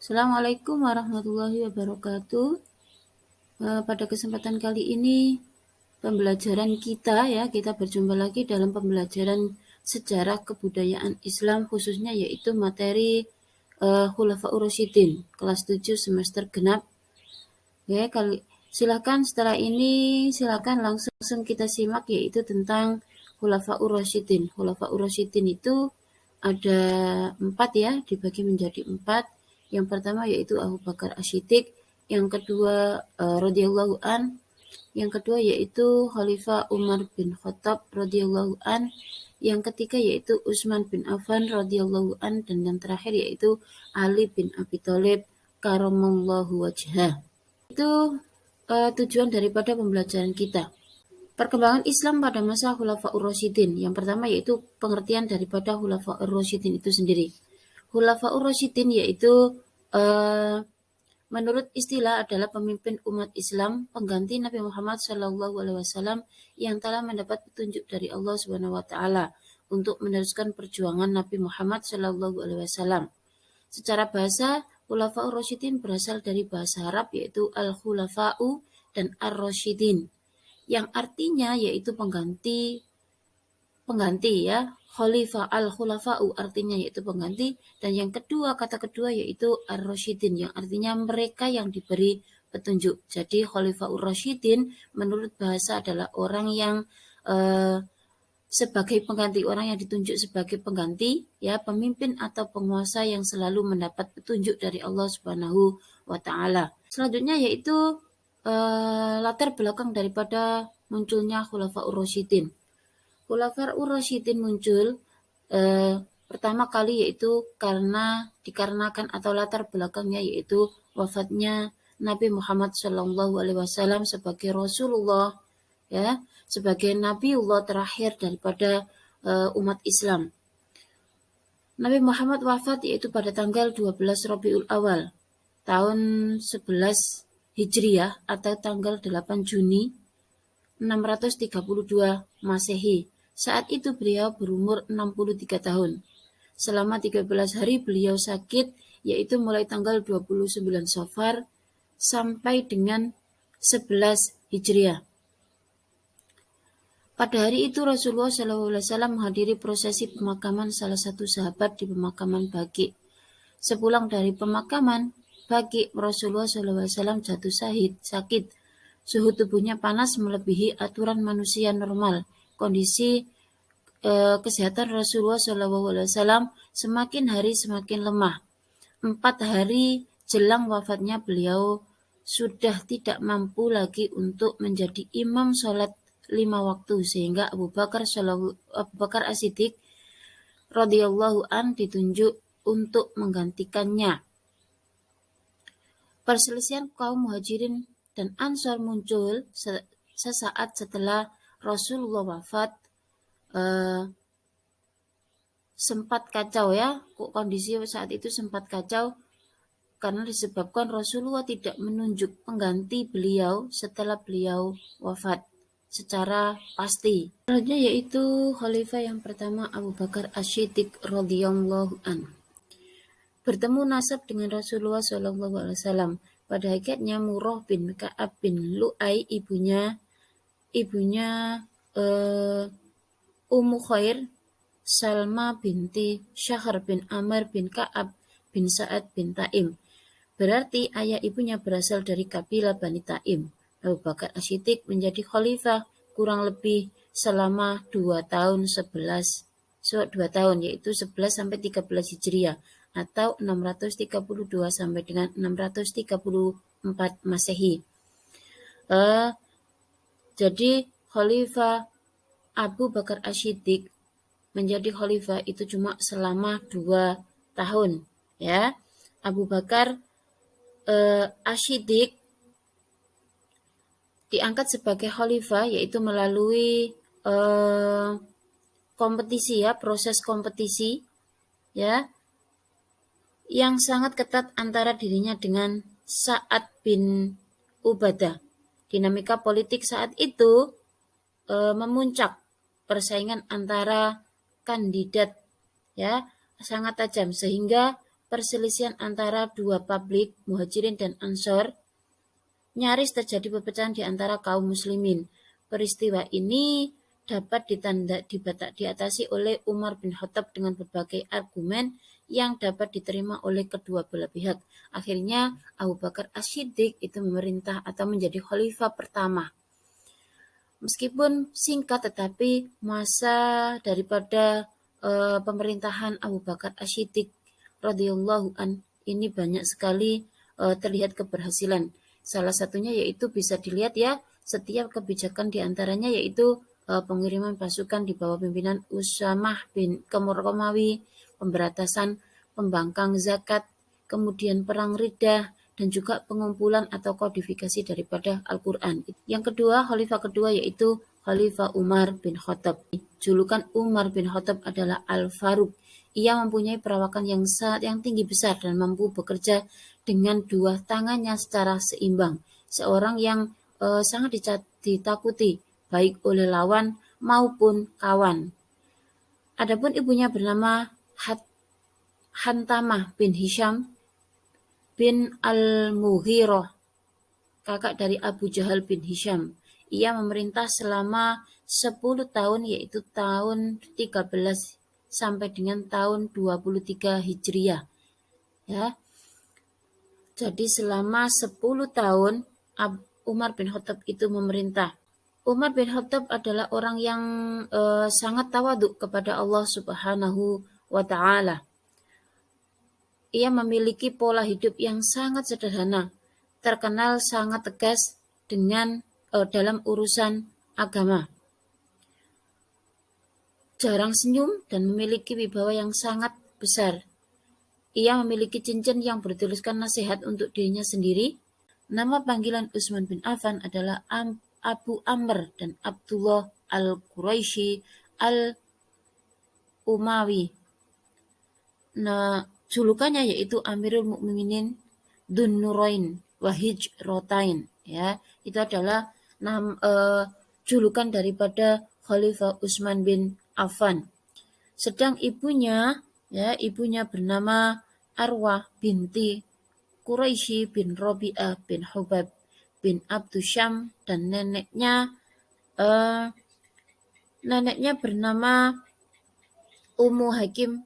Assalamualaikum warahmatullahi wabarakatuh. Pada kesempatan kali ini pembelajaran kita berjumpa lagi dalam pembelajaran sejarah kebudayaan Islam khususnya yaitu materi Khulafaur Rasyidin kelas 7 semester genap. Ya, silakan setelah ini silakan langsung kita simak yaitu tentang Khulafaur Rasyidin. Khulafaur Rasyidin itu ada 4 ya, dibagi menjadi 4. Yang pertama yaitu Abu Bakar As-Siddiq, yang kedua radhiyallahu an, yang kedua yaitu Khalifah Umar bin Khattab radhiyallahu an, yang ketiga yaitu Utsman bin Affan radhiyallahu an, dan yang terakhir yaitu Ali bin Abi Thalib karamallahu wajhah. Itu tujuan daripada pembelajaran kita. Perkembangan Islam pada masa Khulafaur Rasyidin. Yang pertama yaitu pengertian daripada Khulafaur Rasyidin itu sendiri. Khulafaur Rasyidin yaitu menurut istilah adalah pemimpin umat Islam, pengganti Nabi Muhammad SAW yang telah mendapat petunjuk dari Allah SWT untuk meneruskan perjuangan Nabi Muhammad SAW. Secara bahasa, Khulafaur Rasyidin berasal dari bahasa Arab yaitu Al-Khulafa'u dan Ar-Rasyidin, yang artinya yaitu pengganti ya. Khalifah al-khulafa'u artinya yaitu pengganti, dan yang kedua, kata kedua yaitu ar-rasyidin yang artinya mereka yang diberi petunjuk. Jadi Khalifahur Rasyidin menurut bahasa adalah orang yang sebagai pengganti, orang yang ditunjuk sebagai pengganti ya, pemimpin atau penguasa yang selalu mendapat petunjuk dari Allah Subhanahu wa taala. Selanjutnya yaitu latar belakang daripada munculnya Khulafaur Rasyidin. Khulafaur Rasyidin muncul pertama kali yaitu dikarenakan atau latar belakangnya yaitu wafatnya Nabi Muhammad SAW sebagai Rasulullah ya, sebagai Nabiullah terakhir daripada umat Islam. Nabi Muhammad wafat yaitu pada tanggal 12 Rabiul Awal tahun 11 Hijriah atau tanggal 8 Juni 632 Masehi. Saat itu beliau berumur 63 tahun. Selama 13 hari beliau sakit, yaitu mulai tanggal 29 Safar sampai dengan 11 Hijriah. Pada hari itu Rasulullah SAW menghadiri prosesi pemakaman salah satu sahabat di pemakaman Baqi. Sepulang dari pemakaman Baqi, Rasulullah SAW jatuh sakit. Suhu tubuhnya panas melebihi aturan manusia normal. Kondisi kesehatan Rasulullah SAW semakin hari semakin lemah. 4 hari jelang wafatnya beliau sudah tidak mampu lagi untuk menjadi imam sholat 5 waktu, sehingga Abu Bakar As-Siddiq radhiyallahu an ditunjuk untuk menggantikannya. Perselisihan kaum Muhajirin dan Ansor muncul sesaat setelah Rasulullah wafat. Sempat kacau ya, kondisi saat itu sempat kacau karena disebabkan Rasulullah tidak menunjuk pengganti beliau setelah beliau wafat secara pasti. Selanjutnya yaitu khalifah yang pertama Abu Bakar As-Siddiq radhiyallahu an. Bertemu nasab dengan Rasulullah SAW. Pada hakikatnya Murrah bin Ka'ab bin Lu'ay ibunya Ummu Khair Salma binti Syahr bin Amr bin Ka'ab bin Sa'ad bin Taim. Berarti ayah ibunya berasal dari kabilah Bani Taim. Abu Bakar As-Siddiq menjadi khalifah kurang lebih selama 2 tahun yaitu 11 sampai 13 Hijriah atau 632 sampai dengan 634 Masehi. Jadi Khalifah Abu Bakar As-Siddiq menjadi khalifah itu cuma selama 2 tahun ya. Abu Bakar As-Siddiq diangkat sebagai khalifah yaitu melalui kompetisi ya, proses kompetisi ya, yang sangat ketat antara dirinya dengan Sa'ad bin Ubadah. Dinamika politik saat itu memuncak, persaingan antara kandidat ya sangat tajam, sehingga perselisihan antara dua publik, Muhajirin dan Ansor, nyaris terjadi perpecahan di antara kaum muslimin. Peristiwa ini dapat diatasi oleh Umar bin Khattab dengan berbagai argumen yang dapat diterima oleh kedua belah pihak. Akhirnya Abu Bakar As-Siddiq itu memerintah atau menjadi khalifah pertama. Meskipun singkat, tetapi masa daripada pemerintahan Abu Bakar As-Siddiq radhiyallahu an ini banyak sekali terlihat keberhasilan. Salah satunya yaitu bisa dilihat ya, setiap kebijakan diantaranya yaitu pengiriman pasukan di bawah pimpinan Usamah bin Romawi, pemberantasan pembangkang zakat, kemudian perang Riddah, dan juga pengumpulan atau kodifikasi daripada Al-Quran. Yang kedua, khalifah kedua yaitu Khalifah Umar bin Khattab. Julukan Umar bin Khattab adalah Al-Faruq. Ia mempunyai perawakan yang tinggi besar dan mampu bekerja dengan dua tangannya secara seimbang. Seorang yang sangat ditakuti baik oleh lawan maupun kawan. Adapun ibunya bernama Hantamah bin Hisham bin Al-Mughirah, kakak dari Abu Jahal bin Hisham. Ia memerintah selama 10 tahun, yaitu tahun 13 sampai dengan tahun 23 Hijriah. Ya. Jadi selama 10 tahun Umar bin Khattab itu memerintah. Umar bin Khattab adalah orang yang sangat tawaduk kepada Allah Subhanahu wa taala. Ia memiliki pola hidup yang sangat sederhana, terkenal sangat tegas dengan dalam urusan agama. Jarang senyum dan memiliki wibawa yang sangat besar. Ia memiliki cincin yang bertuliskan nasihat untuk dirinya sendiri. Nama panggilan Utsman bin Affan adalah Abu Amr dan Abdullah Al-Quraisy Al-Umawi. Nah, julukannya yaitu Amirul Mukminin Dzun Nurain wa Hijratain. Ya, itu adalah julukan daripada Khalifah Utsman bin Affan. Sedang ibunya bernama Arwah binti Quraisy bin Rabi'ah bin Hubab bin Abdusyam, dan neneknya bernama Ummu Hakim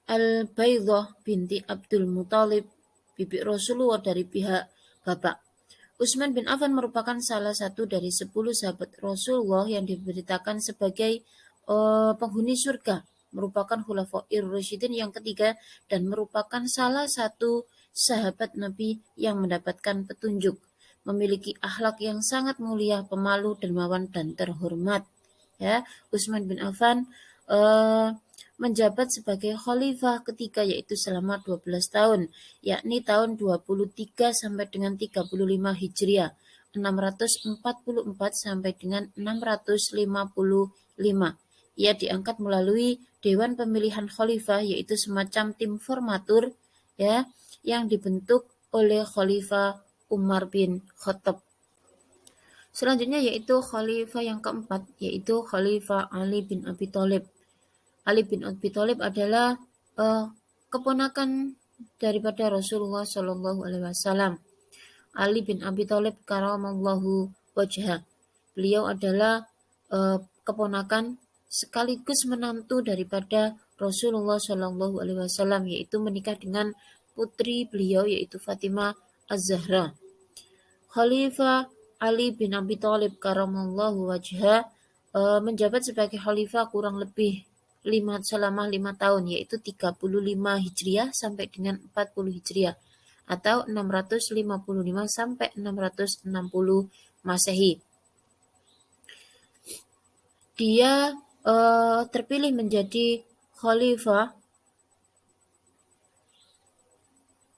Al-Baidah binti Abdul Muthalib, bibi Rasulullah dari pihak bapak. Utsman bin Affan merupakan salah satu dari 10 sahabat Rasulullah yang diberitakan sebagai penghuni surga, merupakan Khulafaur Rasyidin yang ketiga, dan merupakan salah satu sahabat Nabi yang mendapatkan petunjuk. Memiliki akhlak yang sangat mulia, pemalu, dermawan, dan terhormat. Ya, Utsman bin Affan menjabat sebagai khalifah ketiga, yaitu selama 12 tahun, yakni tahun 23 sampai dengan 35 Hijriah, 644 sampai dengan 655. Ia diangkat melalui Dewan Pemilihan Khalifah, yaitu semacam tim formatur ya, yang dibentuk oleh Khalifah Umar bin Khattab. Selanjutnya yaitu khalifah yang keempat, yaitu Khalifah Ali bin Abi Thalib. Ali bin Abi Thalib adalah keponakan daripada Rasulullah Shallallahu Alaihi Wasallam. Ali bin Abi Thalib karamallahu wajhah. Beliau adalah keponakan sekaligus menantu daripada Rasulullah Shallallahu Alaihi Wasallam, yaitu menikah dengan putri beliau yaitu Fatimah Az-Zahra. Khalifah Ali bin Abi Thalib karamallahu wajhah menjabat sebagai khalifah kurang lebih selama 5 tahun, yaitu 35 Hijriah sampai dengan 40 Hijriah atau 655 sampai 660 Masehi. Dia terpilih menjadi khalifah.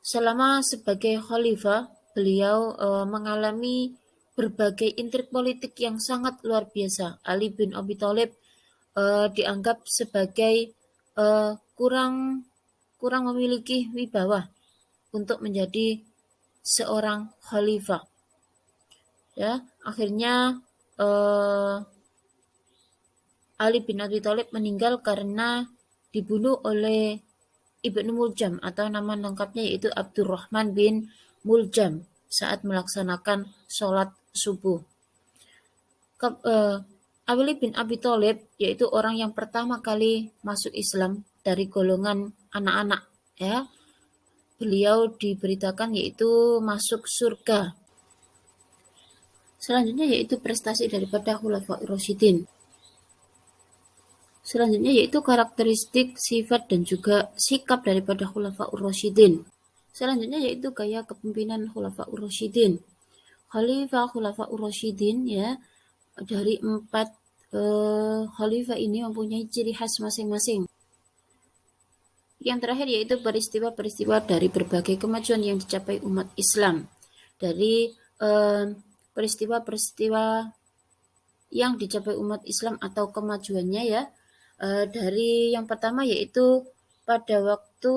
Selama sebagai khalifah, beliau mengalami berbagai intrik politik yang sangat luar biasa. Ali bin Abi Thalib dianggap sebagai kurang memiliki wibawa untuk menjadi seorang khalifah. Ya, akhirnya Ali bin Abi Thalib meninggal karena dibunuh oleh Ibnu Muljam atau nama lengkapnya yaitu Abdurrahman bin Muljam saat melaksanakan sholat subuh. Ali bin Abi Thalib yaitu orang yang pertama kali masuk Islam dari golongan anak-anak, ya. Beliau diberitakan yaitu masuk surga. Selanjutnya yaitu prestasi daripada Khulafaur Rasyidin. Selanjutnya yaitu karakteristik, sifat, dan juga sikap daripada Khulafaur Rasyidin. Selanjutnya yaitu gaya kepemimpinan Khulafaur Rasyidin. Khalifah Khulafaur Rasyidin, ya, dari 4 khalifah ini mempunyai ciri khas masing-masing. Yang terakhir yaitu peristiwa-peristiwa dari berbagai kemajuan yang dicapai umat Islam. Dari peristiwa-peristiwa yang dicapai umat Islam atau kemajuannya, ya. Dari yang pertama yaitu pada waktu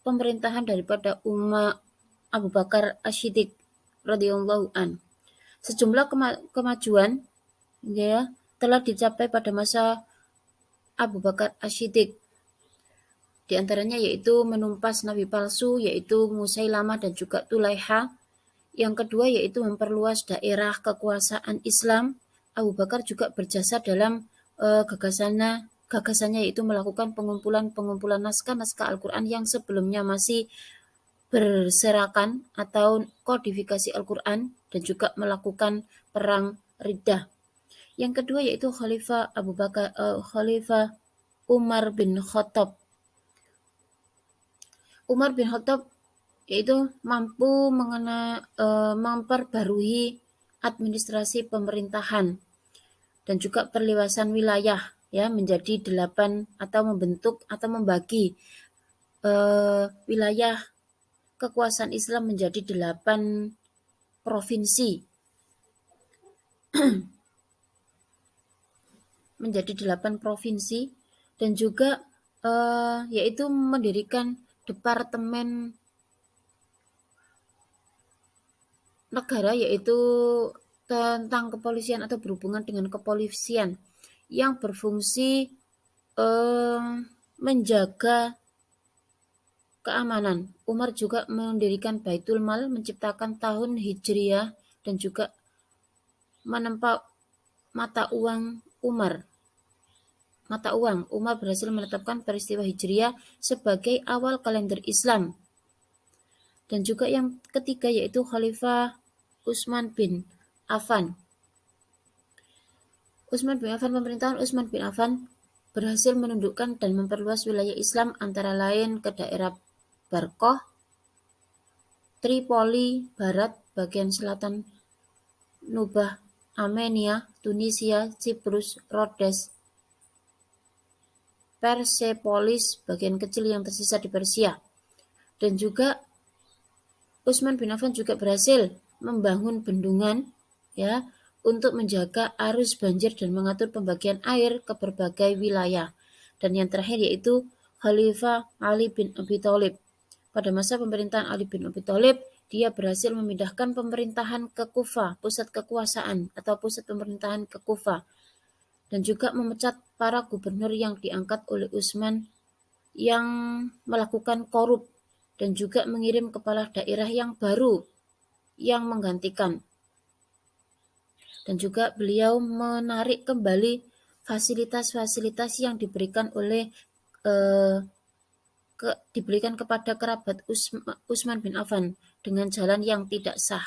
pemerintahan daripada umat Abu Bakar Asy-Siddiq radhiyallahu an. Sejumlah kemajuan, ya, telah dicapai pada masa Abu Bakar Asy-Siddiq. Di antaranya yaitu menumpas nabi palsu yaitu Musailamah dan juga Tulaiha. Yang kedua yaitu memperluas daerah kekuasaan Islam. Abu Bakar juga berjasa dalam gagasannya yaitu melakukan pengumpulan naskah-naskah Al-Quran yang sebelumnya masih berserakan atau kodifikasi Al-Quran, dan juga melakukan perang Riddah. Yang kedua yaitu Khalifah Umar bin Khattab. Umar bin Khattab yaitu mampu memperbarui administrasi pemerintahan dan juga perluasan wilayah, ya, menjadi 8 atau membentuk atau membagi wilayah kekuasaan Islam menjadi 8 provinsi. Menjadi 8 provinsi dan juga yaitu mendirikan departemen negara yaitu tentang kepolisian atau berhubungan dengan kepolisian yang berfungsi menjaga keamanan. Umar juga mendirikan Baitul Mal, menciptakan tahun Hijriah, dan juga menempa mata uang Umar. Umar berhasil menetapkan peristiwa Hijriah sebagai awal kalender Islam. Dan juga yang ketiga yaitu Khalifah Utsman bin Affan. Pemerintahan Utsman bin Affan berhasil menundukkan dan memperluas wilayah Islam antara lain ke daerah Barqoh, Tripoli Barat, bagian selatan Nubah, Armenia, Tunisia, Siprus, Rhodes, Persepolis, bagian kecil yang tersisa di Persia. Dan juga Utsman bin Affan juga berhasil membangun bendungan, ya, untuk menjaga arus banjir dan mengatur pembagian air ke berbagai wilayah. Dan yang terakhir yaitu Khalifah Ali bin Abi Thalib. Pada masa pemerintahan Ali bin Abi Thalib, dia berhasil memindahkan pemerintahan ke Kufah, pusat kekuasaan atau pusat pemerintahan ke Kufah, dan juga memecat para gubernur yang diangkat oleh Utsman yang melakukan korup, dan juga mengirim kepala daerah yang baru yang menggantikan. Dan juga beliau menarik kembali fasilitas-fasilitas yang diberikan kepada kerabat Utsman bin Affan dengan jalan yang tidak sah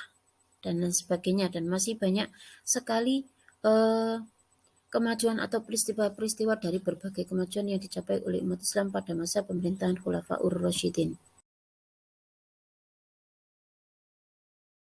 dan lain sebagainya. Dan masih banyak sekali kemajuan atau peristiwa-peristiwa dari berbagai kemajuan yang dicapai oleh umat Islam pada masa pemerintahan Khulafaur Rasyidin.